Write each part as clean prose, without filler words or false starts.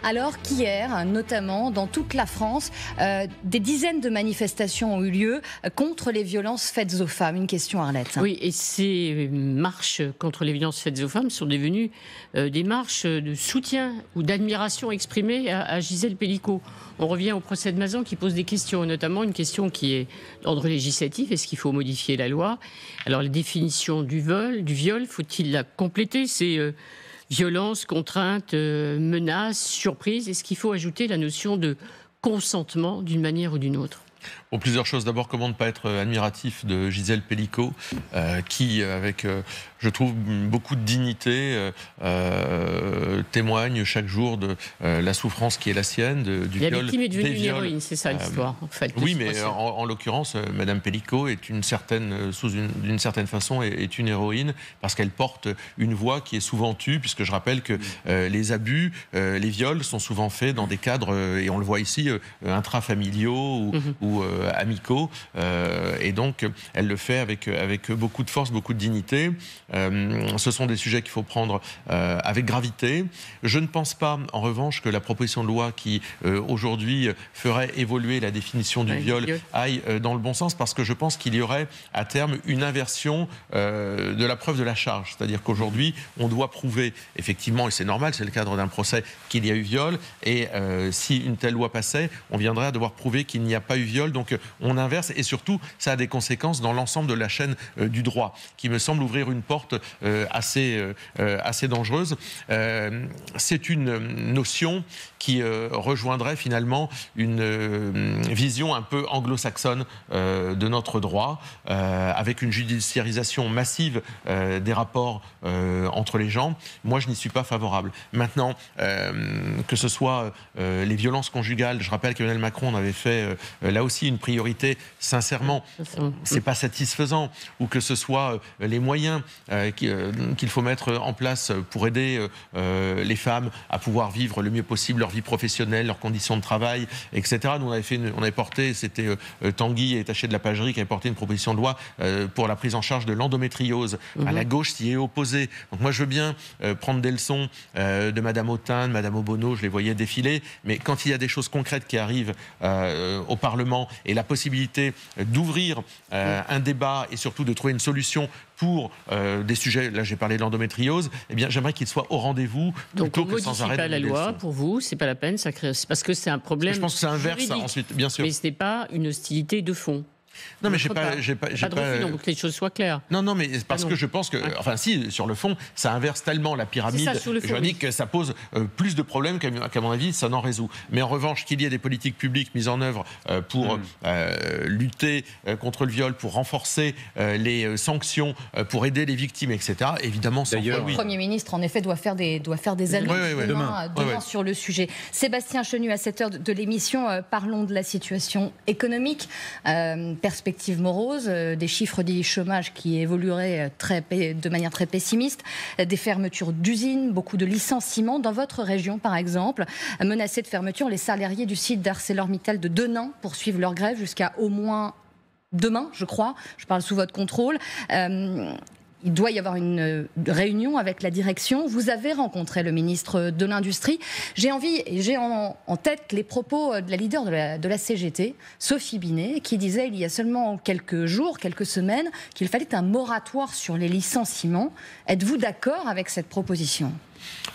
alors qu'hier, notamment dans toute la France, des dizaines de manifestations ont eu lieu contre les violences faites aux femmes. Une question, Arlette. Oui, et ces marches contre les violences faites aux femmes sont devenues des marches de soutien ou d'admiration exprimée à Gisèle Pelicot. On revient au procès de Mazan qui pose des questions, notamment une question qui est d'ordre législatif. Est-ce qu'il faut modifier la loi? Alors, la définition du viol, faut-il la compléter? C'est violence, contrainte, menace, surprise. Est-ce qu'il faut ajouter la notion de consentement d'une manière ou d'une autre? Bon, plusieurs choses. D'abord, comment ne pas être admiratif de Gisèle Pelicot, qui, avec, je trouve, beaucoup de dignité, témoigne chaque jour de la souffrance qui est la sienne, du viol. La victime est devenue une héroïne, c'est ça l'histoire, en fait. Oui, mais en l'occurrence, Madame Pelicot est d'une certaine façon, est une héroïne, parce qu'elle porte une voix qui est souvent tue, puisque je rappelle que les abus, les viols sont souvent faits dans des cadres, et on le voit ici, intrafamiliaux ou amicaux, et donc elle le fait avec beaucoup de force, beaucoup de dignité. Ce sont des sujets qu'il faut prendre avec gravité. Je ne pense pas, en revanche, que la proposition de loi qui aujourd'hui ferait évoluer la définition du viol aille dans le bon sens, parce que je pense qu'il y aurait à terme une inversion de la preuve de la charge. C'est-à-dire qu'aujourd'hui, on doit prouver, effectivement, et c'est normal, c'est le cadre d'un procès, qu'il y a eu viol, et si une telle loi passait, on viendrait à devoir prouver qu'il n'y a pas eu viol. Donc on inverse, et surtout ça a des conséquences dans l'ensemble de la chaîne du droit, qui me semble ouvrir une porte assez dangereuse. C'est une notion qui rejoindrait finalement une vision un peu anglo-saxonne de notre droit, avec une judiciarisation massive des rapports entre les gens. Moi, je n'y suis pas favorable. Maintenant, que ce soit les violences conjugales, je rappelle qu'Emmanuel Macron en avait fait là aussi une priorité, sincèrement, c'est pas satisfaisant, ou que ce soit les moyens qu'il faut mettre en place pour aider les femmes à pouvoir vivre le mieux possible leur vie professionnelle, leurs conditions de travail, etc. Nous, on avait porté, c'était Tanguy et Taché de la Pagerie qui avait porté une proposition de loi pour la prise en charge de l'endométriose. À la gauche s'y est opposée. Donc moi, je veux bien prendre des leçons de Madame Autain, de Madame Obono, je les voyais défiler, mais quand il y a des choses concrètes qui arrivent au Parlement et la possibilité d'ouvrir un débat et surtout de trouver une solution pour des sujets, là j'ai parlé de l'endométriose, eh bien j'aimerais qu'il soit au rendez-vous plutôt que sans arrêt. Donc on ne modifie pas la loi, pour vous, c'est pas la peine, c'est parce que c'est un problème. Je pense que c'est inverse ensuite, bien sûr. Mais ce n'est pas une hostilité de fond. Non, mais j'ai pas donc que les choses soient claires. Non, mais parce que je pense que, enfin, si, sur le fond, ça inverse tellement la pyramide juridique que ça pose plus de problèmes qu'à mon avis, ça n'en résout. Mais en revanche, qu'il y ait des politiques publiques mises en œuvre pour lutter contre le viol, pour renforcer les sanctions, pour aider les victimes, etc., évidemment, sans Le Premier ministre, en effet, doit faire des annonces demain sur le sujet. Sébastien Chenu, à cette heure de l'émission, parlons de la situation économique. Perspective morose, des chiffres du chômage qui évolueraient de manière très pessimiste, des fermetures d'usines, beaucoup de licenciements. Dans votre région, par exemple, menacés de fermeture, les salariés du site d'ArcelorMittal de Denain poursuivent leur grève jusqu'à au moins demain, je crois. Je parle sous votre contrôle. Il doit y avoir une réunion avec la direction. Vous avez rencontré le ministre de l'Industrie. J'ai en tête les propos de la leader de la CGT, Sophie Binet, qui disait il y a seulement quelques jours, quelques semaines, qu'il fallait un moratoire sur les licenciements. Êtes-vous d'accord avec cette proposition ?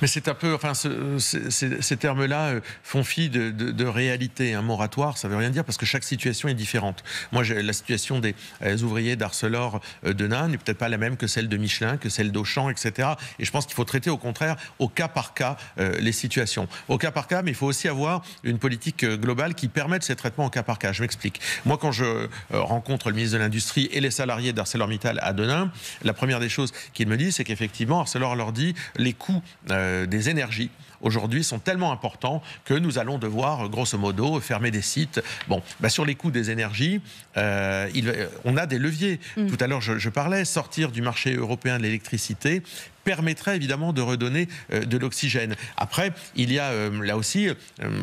Mais c'est un peu, enfin, ces termes-là font fi de réalité. Un moratoire, ça ne veut rien dire parce que chaque situation est différente. Moi, la situation des ouvriers d'Arcelor Denain n'est peut-être pas la même que celle de Michelin, que celle d'Auchan, etc. Et je pense qu'il faut traiter au contraire, au cas par cas, les situations. Au cas par cas, mais il faut aussi avoir une politique globale qui permette ces traitements au cas par cas. Je m'explique. Moi, quand je rencontre le ministre de l'Industrie et les salariés d'ArcelorMittal à Denain, la première des choses qu'ils me disent, c'est qu'effectivement, Arcelor leur dit les coûts des énergies aujourd'hui sont tellement importants que nous allons devoir, grosso modo, fermer des sites. Bon, sur les coûts des énergies, on a des leviers. Tout à l'heure, je parlais, sortir du marché européen de l'électricité permettrait évidemment de redonner de l'oxygène. Après, il y a là aussi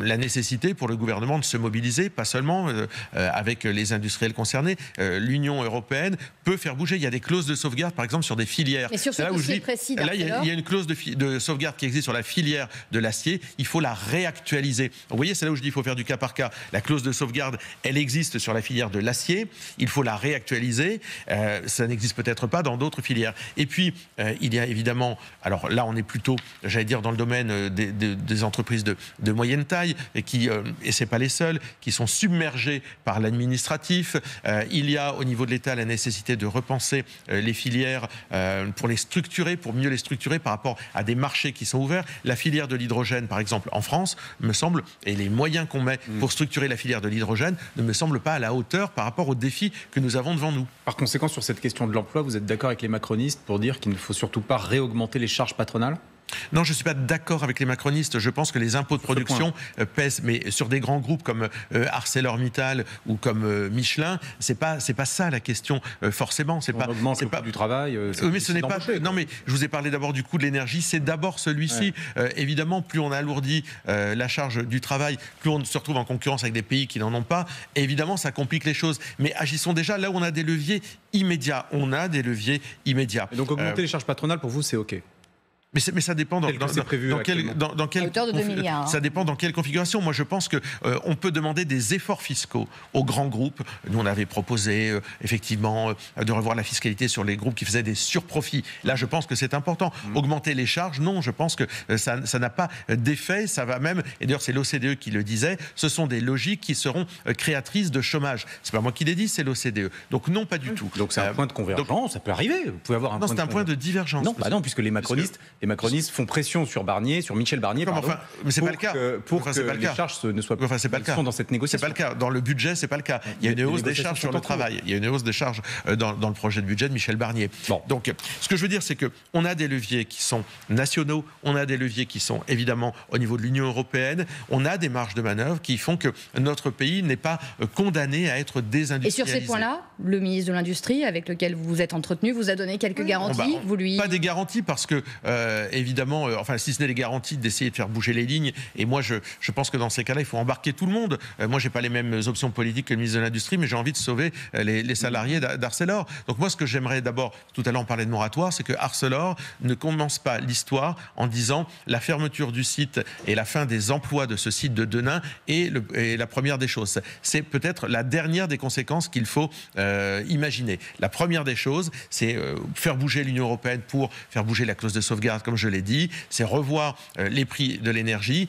la nécessité pour le gouvernement de se mobiliser, pas seulement avec les industriels concernés. L'Union européenne peut faire bouger. Il y a des clauses de sauvegarde, par exemple, sur des filières. Mais sur ce dossier précis, là, il y a une clause de sauvegarde qui existe sur la filière de l'acier, il faut la réactualiser. Vous voyez, c'est là où je dis qu'il faut faire du cas par cas. La clause de sauvegarde, elle existe sur la filière de l'acier, il faut la réactualiser, ça n'existe peut-être pas dans d'autres filières. Et puis, il y a évidemment, alors là on est plutôt, j'allais dire, dans le domaine des entreprises de moyenne taille, et c'est pas les seuls, qui sont submergés par l'administratif. Il y a au niveau de l'État la nécessité de repenser les filières pour les structurer, pour mieux les structurer par rapport à des marchés qui sont ouverts. La filière de l'hydrogène, par exemple, en France, me semble, et les moyens qu'on met pour structurer la filière de l'hydrogène ne me semblent pas à la hauteur par rapport aux défis que nous avons devant nous. Par conséquent, sur cette question de l'emploi, vous êtes d'accord avec les macronistes pour dire qu'il ne faut surtout pas réaugmenter les charges patronales ? Non, je ne suis pas d'accord avec les macronistes. Je pense que les impôts de production pèsent, mais sur des grands groupes comme ArcelorMittal ou comme Michelin, c'est pas ça la question forcément. On augmente le coût du travail. Mais ce n'est pas. Non, mais je vous ai parlé d'abord du coût de l'énergie. C'est d'abord celui-ci. Évidemment, plus on alourdit la charge du travail, plus on se retrouve en concurrence avec des pays qui n'en ont pas. Et évidemment, ça complique les choses. Mais agissons déjà là où on a des leviers immédiats. On a des leviers immédiats. Et donc augmenter les charges patronales pour vous, c'est OK. Mais ça dépend dans quelle hauteur de 2 milliards. Ça dépend dans quelle configuration. Moi, je pense que on peut demander des efforts fiscaux aux grands groupes. Nous, on avait proposé effectivement de revoir la fiscalité sur les groupes qui faisaient des surprofits. Là, je pense que c'est important. Augmenter les charges, non. Je pense que ça n'a pas d'effet. Ça va même. Et d'ailleurs, c'est l'OCDE qui le disait. Ce sont des logiques qui seront créatrices de chômage. C'est pas moi qui l'ai dit, c'est l'OCDE. Donc non, pas du tout. Donc c'est un point de convergence. Ça peut arriver. Vous pouvez avoir un. Non, c'est un point de divergence. Non, puisque les macronistes font pression sur Michel Barnier, mais c'est pas le cas. Pour que les charges ne soient pas dans cette négociation. C'est pas le cas. Dans le budget, c'est pas le cas. Il y a une hausse des charges sur le travail. Il y a une hausse des charges dans le projet de budget de Michel Barnier. Donc, ce que je veux dire, c'est qu'on a des leviers qui sont nationaux, on a des leviers qui sont évidemment au niveau de l'Union européenne, on a des marges de manœuvre qui font que notre pays n'est pas condamné à être désindustrialisé. Et sur ces points-là, le ministre de l'Industrie, avec lequel vous vous êtes entretenu, vous a donné quelques garanties. Pas des garanties parce que évidemment, enfin si ce n'est les garanties d'essayer de faire bouger les lignes, et moi je pense que dans ces cas-là il faut embarquer tout le monde. Moi j'ai pas les mêmes options politiques que le ministre de l'Industrie, mais j'ai envie de sauver les salariés d'Arcelor. Donc moi ce que j'aimerais d'abord, tout à l'heure on parlait de moratoire, c'est que Arcelor ne commence pas l'histoire en disant la fermeture du site et la fin des emplois de ce site de Denain est la première des choses. C'est peut-être la dernière des conséquences qu'il faut imaginer. La première des choses, c'est faire bouger l'Union européenne pour faire bouger la clause de sauvegarde, comme je l'ai dit, c'est revoir les prix de l'énergie.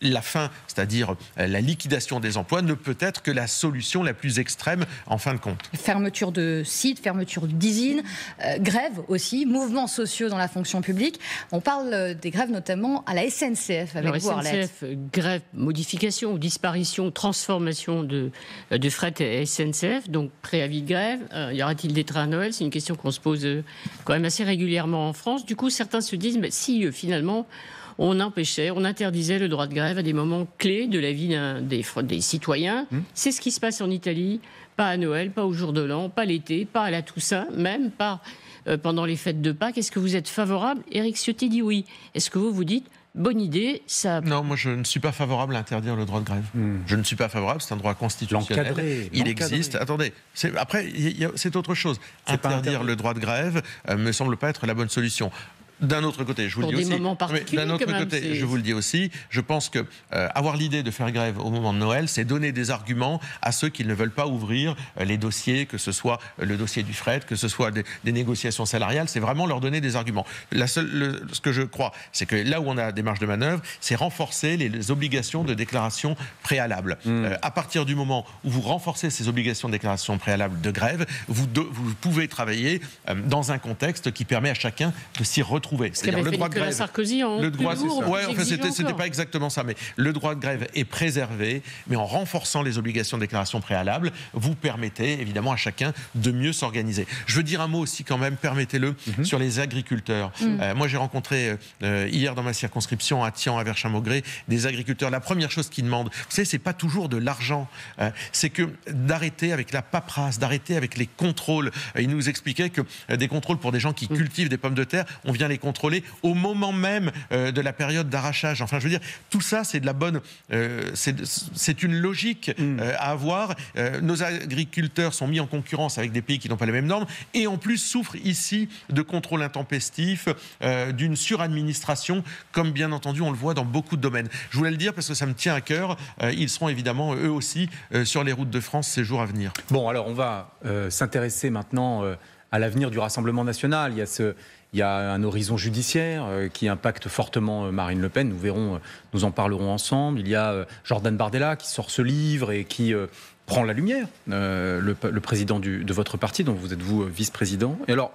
La fin, c'est-à-dire la liquidation des emplois, ne peut être que la solution la plus extrême en fin de compte. Fermeture de sites, fermeture d'usines, grève aussi, mouvements sociaux dans la fonction publique. On parle des grèves notamment à la SNCF avec vous, Arlette. SNCF, grève, modification ou disparition, transformation de fret et SNCF, donc préavis de grève. Y aura-t-il des trains à Noël ? C'est une question qu'on se pose quand même assez régulièrement en France. Du coup, certains se disent, mais si finalement on interdisait le droit de grève à des moments clés de la vie des citoyens. C'est ce qui se passe en Italie, pas à Noël, pas au jour de l'an, pas l'été, pas à la Toussaint, même pas pendant les fêtes de Pâques. Est-ce que vous êtes favorable ? Éric Ciotti dit oui. Est-ce que vous dites bonne idée, ça... Non, moi je ne suis pas favorable à interdire le droit de grève. Je ne suis pas favorable, c'est un droit constitutionnel. Il existe. Attendez, après, c'est autre chose. Interdire le droit de grève me semble pas être la bonne solution. D'un autre côté, je vous le dis aussi. D'un autre côté, je vous le dis aussi. Je pense que avoir l'idée de faire grève au moment de Noël, c'est donner des arguments à ceux qui ne veulent pas ouvrir les dossiers, que ce soit le dossier du fret, que ce soit des négociations salariales. C'est vraiment leur donner des arguments. Ce que je crois, c'est que là où on a des marges de manœuvre, c'est renforcer les obligations de déclaration préalable. À partir du moment où vous renforcez ces obligations de déclaration préalable de grève, vous pouvez travailler dans un contexte qui permet à chacun de s'y retrouver. C'est-à-dire le droit de grève. Sarkozy en le droit, c'était pas exactement ça, mais le droit de grève est préservé, mais en renforçant les obligations de déclaration préalable, vous permettez évidemment à chacun de mieux s'organiser. Je veux dire un mot aussi quand même, permettez-le, sur les agriculteurs. Moi j'ai rencontré hier dans ma circonscription à Thian, à Verchamp-Maugré, des agriculteurs. La première chose qu'ils demandent, vous savez, c'est pas toujours de l'argent, c'est que d'arrêter avec la paperasse, d'arrêter avec les contrôles. Ils nous expliquaient que des contrôles pour des gens qui cultivent des pommes de terre, on vient les contrôler au moment même de la période d'arrachage. Enfin, je veux dire, tout ça, c'est de la bonne... c'est une logique à avoir. Nos agriculteurs sont mis en concurrence avec des pays qui n'ont pas les mêmes normes et en plus souffrent ici de contrôle intempestif, d'une suradministration, comme bien entendu on le voit dans beaucoup de domaines. Je voulais le dire parce que ça me tient à cœur. Ils seront évidemment eux aussi sur les routes de France ces jours à venir. Bon, alors on va s'intéresser maintenant à l'avenir du Rassemblement national. Il y a un horizon judiciaire qui impacte fortement Marine Le Pen. Nous verrons, nous en parlerons ensemble. Il y a Jordan Bardella qui sort ce livre et qui prend la lumière, le président de votre parti, dont vous êtes vous vice-président. Et alors,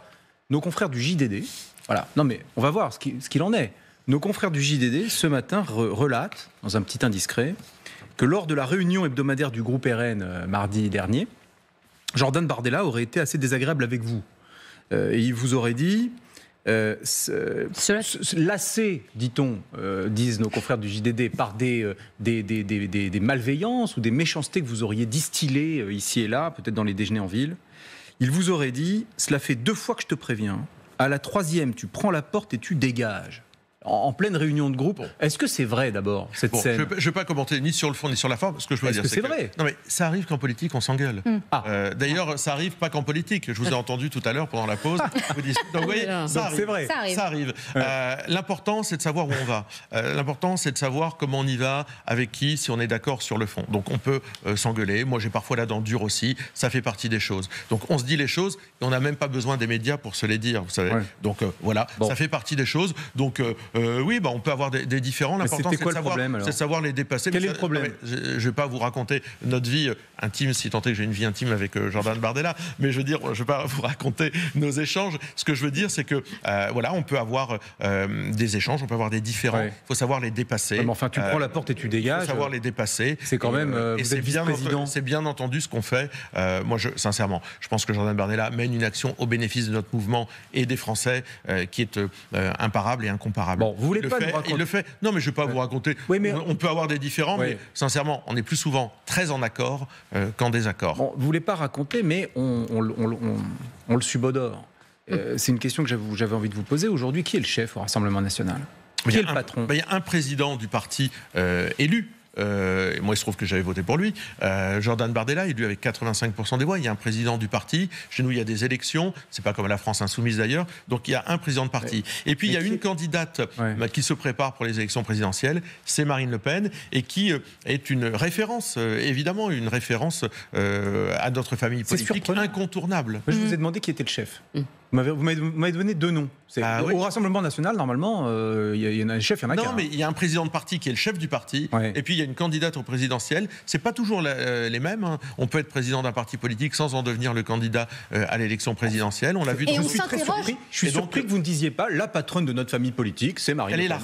nos confrères du JDD, voilà. Non mais on va voir ce qu'il en est. Nos confrères du JDD ce matin relatent, dans un petit indiscret, que lors de la réunion hebdomadaire du groupe RN mardi dernier, Jordan Bardella aurait été assez désagréable avec vous. Et il vous aurait dit, lassé, dit-on, disent nos confrères du JDD, par des malveillances ou des méchancetés que vous auriez distillées ici et là, peut-être dans les déjeuners en ville. Il vous aurait dit, cela fait 2 fois que je te préviens, à la 3e, tu prends la porte et tu dégages. En pleine réunion de groupe. Est-ce que c'est vrai d'abord, cette scène ? Je ne vais pas commenter ni sur le fond ni sur la forme. Ce que je veux dire, c'est que c'est vrai. Non, mais ça arrive qu'en politique, on s'engueule. D'ailleurs, ça arrive pas qu'en politique. Je vous ai entendu tout à l'heure pendant la pause. Donc, vous voyez, ça arrive. C'est vrai. Ça arrive. L'important, c'est de savoir où on va. L'important, c'est de savoir comment on y va, avec qui, si on est d'accord sur le fond. Donc, on peut s'engueuler. Moi, j'ai parfois la dent dure aussi. Ça fait partie des choses. Donc, on se dit les choses et on n'a même pas besoin des médias pour se les dire. Vous savez. Donc, voilà. Bon. Ça fait partie des choses. Donc, oui, on peut avoir des différends. L'important, c'est de savoir les dépasser. Quel est le problème ? Je ne vais pas vous raconter notre vie intime, si tant est que j'ai une vie intime avec Jordan Bardella, mais je veux dire, je ne vais pas vous raconter nos échanges. Ce que je veux dire, c'est que voilà, on peut avoir des échanges, on peut avoir des différends. Il faut savoir les dépasser. Mais enfin, tu prends la porte et tu dégages. Il faut savoir les dépasser. C'est quand même. Vous êtes vice-président. C'est bien entendu ce qu'on fait. Moi, sincèrement, je pense que Jordan Bardella mène une action au bénéfice de notre mouvement et des Français qui est imparable et incomparable. Bon, vous voulez il le fait. Non, mais je ne vais pas vous raconter. Oui, mais on peut avoir des différends, mais sincèrement, on est plus souvent très en accord qu'en désaccord. Bon, vous ne voulez pas raconter, mais on le subodore. C'est une question que j'avais envie de vous poser. Aujourd'hui, qui est le chef au Rassemblement national ? Qui est le patron ? Il y a un président du parti élu. Moi, il se trouve que j'avais voté pour lui. Jordan Bardella, élu avec 85% des voix. Il y a un président du parti. Chez nous, il y a des élections. C'est pas comme la France insoumise d'ailleurs. Donc, il y a un président de parti. Et puis, il y a une candidate qui se prépare pour les élections présidentielles. C'est Marine Le Pen et qui est une référence, évidemment, une référence à notre famille politique incontournable. Je vous ai demandé qui était le chef. Vous m'avez donné 2 noms. Au Rassemblement national, normalement, il y en a un chef, il y en a qu'un. Non, mais il y a un président de parti qui est le chef du parti, et puis il y a une candidate au présidentiel. C'est pas toujours les mêmes. Hein. On peut être président d'un parti politique sans en devenir le candidat à l'élection présidentielle. On l'a vu. Et je suis très surpris. Je suis surpris que vous ne disiez pas la patronne de notre famille politique, c'est Marine Le Pen. Elle est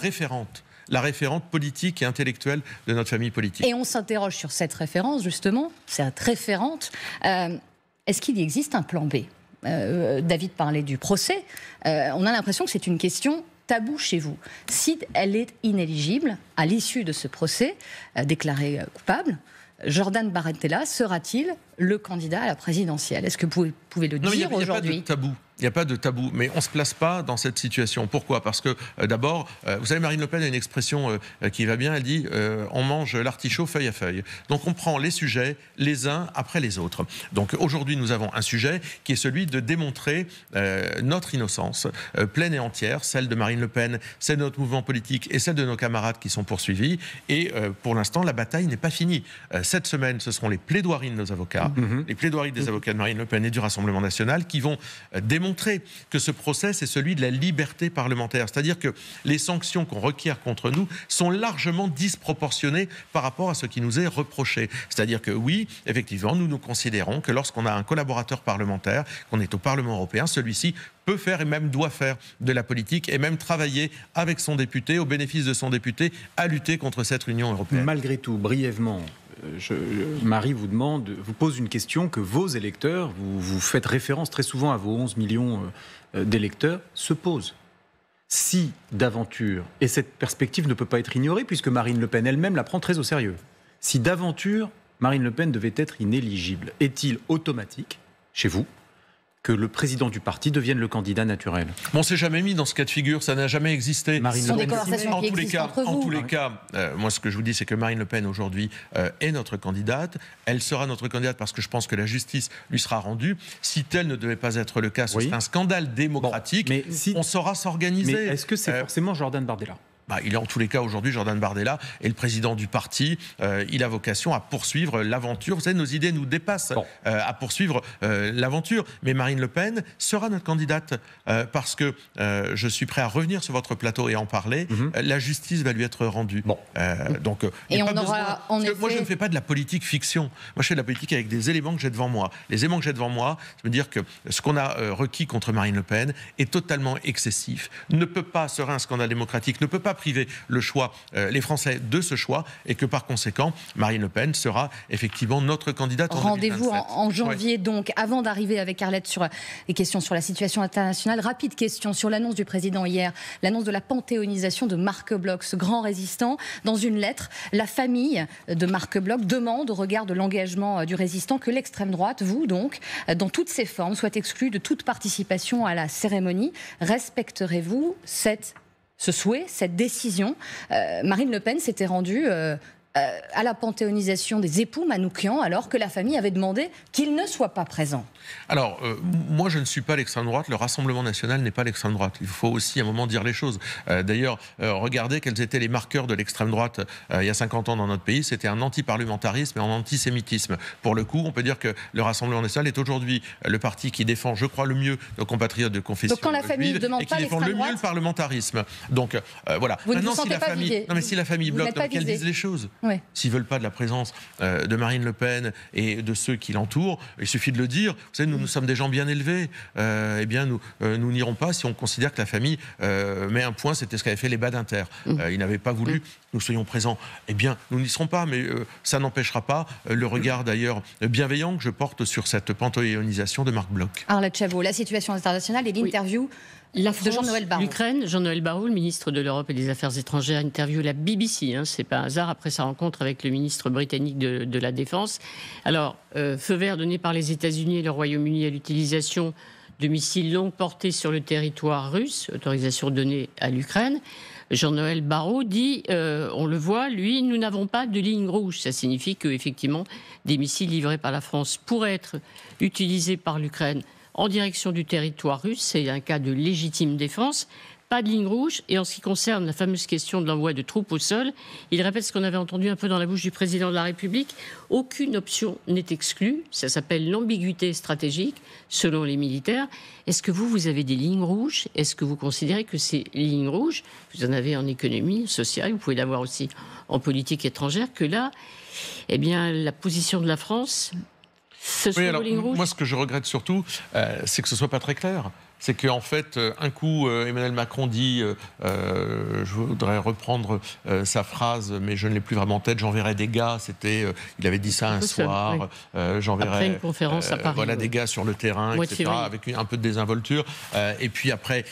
la référente politique et intellectuelle de notre famille politique. Et on s'interroge sur cette référence, justement, cette référente. Est-ce qu'il existe un plan B ? David parlait du procès. On a l'impression que c'est une question taboue chez vous. Si elle est inéligible à l'issue de ce procès, déclaré coupable, Jordan Bardella sera-t-il le candidat à la présidentielle ? Est-ce que vous pouvez le dire aujourd'hui ? Il n'y a pas de tabou, mais on ne se place pas dans cette situation. Pourquoi ? Parce que d'abord, vous savez, Marine Le Pen a une expression qui va bien, elle dit on mange l'artichaut feuille à feuille. Donc on prend les sujets les uns après les autres. Donc aujourd'hui, nous avons un sujet qui est celui de démontrer notre innocence pleine et entière, celle de Marine Le Pen, celle de notre mouvement politique et celle de nos camarades qui sont poursuivis. Et pour l'instant, la bataille n'est pas finie. Cette semaine, ce seront les plaidoiries de nos avocats, les plaidoiries des avocats de Marine Le Pen et du Rassemblement national qui vont démontrer que ce procès, c'est celui de la liberté parlementaire. C'est-à-dire que les sanctions qu'on requiert contre nous sont largement disproportionnées par rapport à ce qui nous est reproché. C'est-à-dire que oui, effectivement, nous considérons que lorsqu'on a un collaborateur parlementaire, qu'on est au Parlement européen, celui-ci peut faire et même doit faire de la politique et même travailler avec son député, au bénéfice de son député, à lutter contre cette Union européenne. Malgré tout, brièvement, Marie vous pose une question que vos électeurs, vous faites référence très souvent à vos 11 millions d'électeurs, se posent. Si d'aventure, et cette perspective ne peut pas être ignorée puisque Marine Le Pen elle-même la prend très au sérieux, si d'aventure Marine Le Pen devait être inéligible, est-il automatique, chez vous, que le président du parti devienne le candidat naturel? On ne s'est jamais mis dans ce cas de figure, ça n'a jamais existé. Marine Le Pen, en tous les cas, moi ce que je vous dis, c'est que Marine Le Pen aujourd'hui est notre candidate. Elle sera notre candidate parce que je pense que la justice lui sera rendue. Si tel ne devait pas être le cas, ce serait un scandale démocratique. Bon, on saura s'organiser. Mais est-ce que c'est forcément Jordan Bardella? Il est en tous les cas aujourd'hui, Jordan Bardella est le président du parti. Il a vocation à poursuivre l'aventure. Vous savez, nos idées nous dépassent à poursuivre l'aventure. Mais Marine Le Pen sera notre candidate parce que je suis prêt à revenir sur votre plateau et en parler. La justice va lui être rendue. Donc, et on aura en effet... Moi, je ne fais pas de la politique fiction. Moi, je fais de la politique avec des éléments que j'ai devant moi. Les éléments que j'ai devant moi, je veux dire que ce qu'on a requis contre Marine Le Pen est totalement excessif. Serait un scandale démocratique, ne peut pas priver le choix, les Français de ce choix, et que par conséquent, Marine Le Pen sera effectivement notre candidate en 2027. Rendez-vous en janvier donc. Avant d'arriver avec Arlette sur les questions sur la situation internationale, rapide question sur l'annonce du président hier, l'annonce de la panthéonisation de Marc Bloch, ce grand résistant. Dans une lettre, la famille de Marc Bloch demande, au regard de l'engagement du résistant, que l'extrême droite, vous donc, dans toutes ses formes, soit exclue de toute participation à la cérémonie. Respecterez-vous ce souhait, cette décision? Marine Le Pen s'était rendue à la panthéonisation des époux Manoukian alors que la famille avait demandé qu'il ne soit pas présent. Alors, moi je ne suis pas l'extrême droite, le Rassemblement national n'est pas l'extrême droite. Il faut aussi à un moment dire les choses. D'ailleurs, regardez quels étaient les marqueurs de l'extrême droite il y a 50 ans dans notre pays. C'était un anti-parlementarisme et un antisémitisme. Pour le coup, on peut dire que le Rassemblement national est aujourd'hui le parti qui défend, je crois, le mieux nos compatriotes de confession juive. Donc quand la famille ne demande pas l'extrême droite, et qui défend le mieux le parlementarisme. Donc voilà. Vous ne vous sentez pas visé. Non mais si la famille bloque, donc qu'elle dise les choses. Ouais. S'ils ne veulent pas de la présence de Marine Le Pen et de ceux qui l'entourent, il suffit de le dire. Vous savez, nous sommes des gens bien élevés. Eh bien, nous n'irons pas si on considère que la famille met un point. C'était ce qu'avaient fait les Badinter. Ils n'avaient pas voulu que nous soyons présents. Eh bien, nous n'y serons pas, mais ça n'empêchera pas le regard d'ailleurs bienveillant que je porte sur cette panthéonisation de Marc Bloch. Arlette Chabot, la situation internationale et l'interview... La France, de Jean-Noël Barrot. L'Ukraine, Jean-Noël Barrot, le ministre de l'Europe et des Affaires étrangères, interview la BBC. C'est pas un hasard après sa rencontre avec le ministre britannique de la Défense. Alors, feu vert donné par les États-Unis et le Royaume-Uni à l'utilisation de missiles longue portée sur le territoire russe, autorisation donnée à l'Ukraine. Jean-Noël Barrot dit, on le voit, lui, nous n'avons pas de ligne rouge. Ça signifie qu'effectivement, des missiles livrés par la France pourraient être utilisés par l'Ukraine en direction du territoire russe. C'est un cas de légitime défense. Pas de ligne rouge. Et en ce qui concerne la fameuse question de l'envoi de troupes au sol, il répète ce qu'on avait entendu un peu dans la bouche du président de la République. Aucune option n'est exclue. Ça s'appelle l'ambiguïté stratégique, selon les militaires. Est-ce que vous avez des lignes rouges? Est-ce que vous considérez que ces lignes rouges, vous en avez en économie sociale, vous pouvez l'avoir aussi en politique étrangère, que là, eh bien, la position de la France... Moi, ce que je regrette surtout, c'est que ce ne soit pas très clair. C'est qu'en fait, un coup, Emmanuel Macron dit, je voudrais reprendre sa phrase, mais je ne l'ai plus vraiment en tête, j'enverrai des gars, il avait dit ça un soir, j'enverrai après une conférence à Paris, voilà, des gars sur le terrain, etc., avec un peu de désinvolture. Et puis après,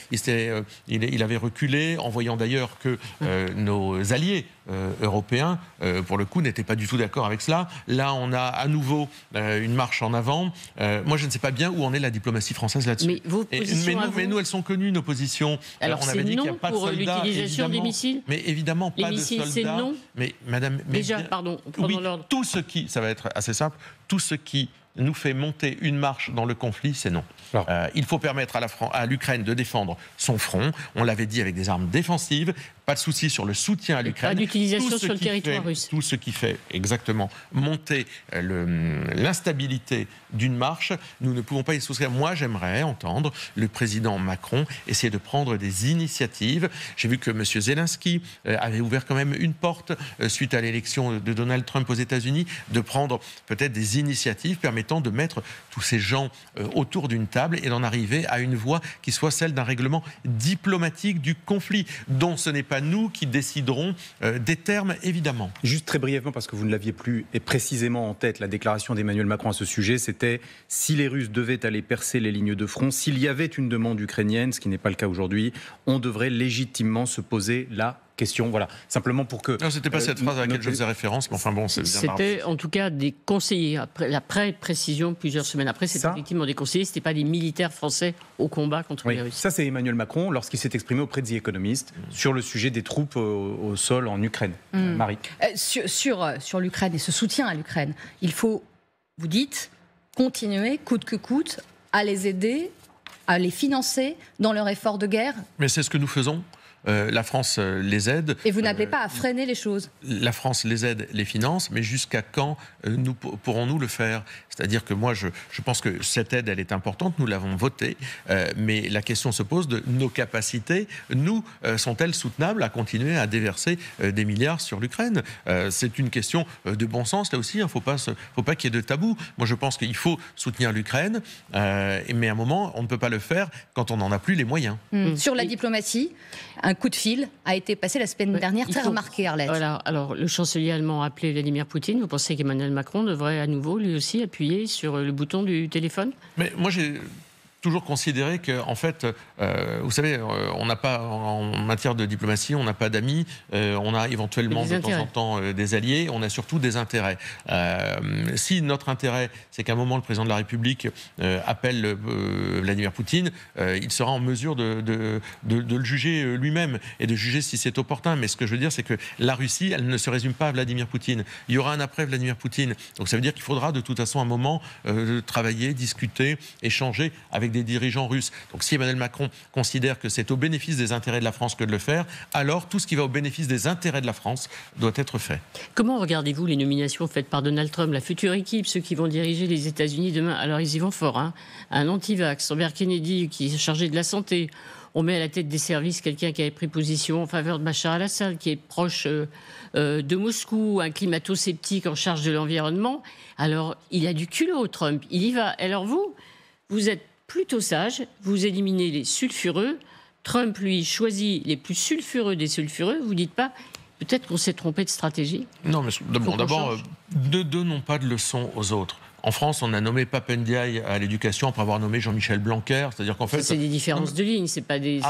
il avait reculé, en voyant d'ailleurs que nos alliés européens, pour le coup, n'étaient pas du tout d'accord avec cela. Là, on a à nouveau une marche en avant. Moi, je ne sais pas bien où en est la diplomatie française là-dessus. Mais nous, elles sont connues, nos positions. Alors, on avait dit qu'il n'y a pas de soldats, l'utilisation des missiles. Mais évidemment, pas de soldats. C'est non. Mais madame... Déjà, pardon, prenons l'ordre. Tout ce qui... Ça va être assez simple. Tout ce qui nous fait monter une marche dans le conflit, c'est non. Il faut permettre à l'Ukraine de défendre son front. On l'avait dit, avec des armes défensives. Pas de souci sur le soutien à l'Ukraine. Pas d'utilisation sur le territoire russe. Tout ce qui fait exactement monter l'instabilité d'une marche, nous ne pouvons pas y souscrire. Moi, j'aimerais entendre le président Macron essayer de prendre des initiatives. J'ai vu que M. Zelensky avait ouvert quand même une porte suite à l'élection de Donald Trump aux États-Unis, de prendre peut-être des initiatives permettant de mettre tous ces gens autour d'une table et d'en arriver à une voie qui soit celle d'un règlement diplomatique du conflit, dont ce n'est pas nous qui déciderons des termes, évidemment. Juste très brièvement, parce que vous ne l'aviez plus et précisément en tête, la déclaration d'Emmanuel Macron à ce sujet, c'était si les Russes devaient aller percer les lignes de front, s'il y avait une demande ukrainienne, ce qui n'est pas le cas aujourd'hui, on devrait légitimement se poser la question. Voilà, simplement pour que... Non, c'était pas cette phrase à laquelle je faisais référence, mais enfin bon, c'est bien. C'était en tout cas des conseillers. Après la précision, plusieurs semaines après, c'était effectivement des conseillers, c'était pas des militaires français au combat contre les Russes. Ça, c'est Emmanuel Macron lorsqu'il s'est exprimé auprès de The Economist sur le sujet des troupes au sol en Ukraine. Marie. Sur l'Ukraine et ce soutien à l'Ukraine, il faut, vous dites, continuer coûte que coûte à les aider, à les financer dans leur effort de guerre. Mais c'est ce que nous faisons. La France les aide. Et vous n'appelez pas à freiner les choses? La France les aide, les finance, mais jusqu'à quand pourrons-nous le faire? C'est-à-dire que moi, je pense que cette aide, elle est importante, nous l'avons votée, mais la question se pose de nos capacités. Nous, sont-elles soutenables à continuer à déverser des milliards sur l'Ukraine? C'est une question de bon sens, là aussi, il ne faut pas qu'il y ait de tabou. Moi, je pense qu'il faut soutenir l'Ukraine, mais à un moment, on ne peut pas le faire quand on n'en a plus les moyens. Sur la diplomatie, un coup de fil a été passé la semaine dernière, très remarqué, Arlette. Voilà. Alors, le chancelier allemand a appelé Vladimir Poutine. Vous pensez qu'Emmanuel Macron devrait à nouveau, lui aussi, appuyer sur le bouton du téléphone? Mais moi, j'ai toujours considéré que, en fait, vous savez, on n'a pas, en matière de diplomatie, on n'a pas d'amis, on a éventuellement de temps en temps des alliés, on a surtout des intérêts. Si notre intérêt, c'est qu'à un moment le président de la République appelle Vladimir Poutine, il sera en mesure de le juger lui-même et de juger si c'est opportun. Mais ce que je veux dire, c'est que la Russie, elle ne se résume pas à Vladimir Poutine. Il y aura un après Vladimir Poutine. Donc ça veut dire qu'il faudra de toute façon un moment travailler, discuter, échanger avec des dirigeants russes. Donc si Emmanuel Macron considère que c'est au bénéfice des intérêts de la France que de le faire, alors tout ce qui va au bénéfice des intérêts de la France doit être fait. Comment regardez-vous les nominations faites par Donald Trump, la future équipe, ceux qui vont diriger les États-Unis demain? Alors ils y vont fort, hein. Un anti-vax, Robert Kennedy qui est chargé de la santé. On met à la tête des services quelqu'un qui avait pris position en faveur de Bachar al-Assad, qui est proche de Moscou, un climato-sceptique en charge de l'environnement. Alors il a du culot, Trump, il y va. Alors vous êtes plutôt sage, vous éliminez les sulfureux. Trump, lui, choisit les plus sulfureux des sulfureux. Vous ne dites pas, peut-être qu'on s'est trompé de stratégie? Non, mais d'abord, ne donnons pas de leçons aux autres. En France, on a nommé Pape Ndiaye à l'éducation après avoir nommé Jean-Michel Blanquer. C'est-à-dire qu'en fait, c'est des différences de ligne, c'est pas des.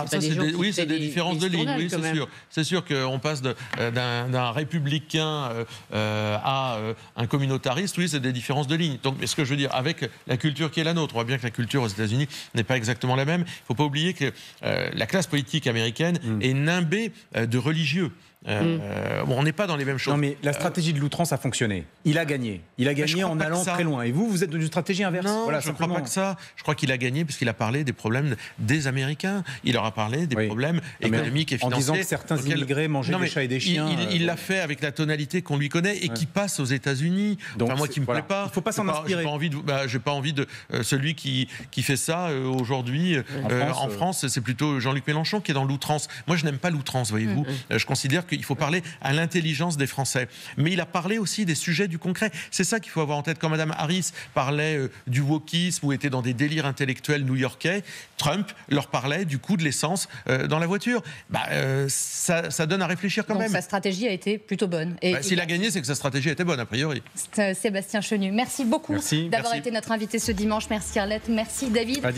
Oui, c'est des différences de ligne. Oui, c'est sûr. C'est sûr qu'on passe d'un républicain à un communautariste. Oui, c'est des différences de ligne. Donc, mais ce que je veux dire, avec la culture qui est la nôtre, on voit bien que la culture aux États-Unis n'est pas exactement la même. Il ne faut pas oublier que la classe politique américaine est nimbée de religieux. On n'est pas dans les mêmes choses. Non, mais la stratégie de l'outrance a fonctionné. Il a gagné. Il a gagné en allant très loin. Et vous êtes dans une stratégie inverse. Non, voilà, je ne crois pas que ça. Je crois qu'il a gagné puisqu'il a parlé des problèmes des Américains. Il leur a parlé des problèmes économiques et financiers. En disant que certains immigrés mangeaient des chats et des chiens. Il l'a fait avec la tonalité qu'on lui connaît et qui passe aux États-Unis. Enfin, moi qui me plaît pas. Il ne faut pas s'en inspirer. J'ai pas envie de celui qui fait ça aujourd'hui en France. C'est plutôt Jean-Luc Mélenchon qui est dans l'outrance. Moi, je n'aime pas l'outrance, voyez-vous. Je considère qu'il faut parler à l'intelligence des Français. Mais il a parlé aussi des sujets du concret. C'est ça qu'il faut avoir en tête. Quand Mme Harris parlait du wokisme ou était dans des délires intellectuels new-yorkais, Trump leur parlait du coût de l'essence dans la voiture. Ça donne à réfléchir quand même. Donc sa stratégie a été plutôt bonne. S'il a gagné, c'est que sa stratégie était bonne, a priori. Sébastien Chenu, merci beaucoup d'avoir été notre invité ce dimanche. Merci Arlette, merci David.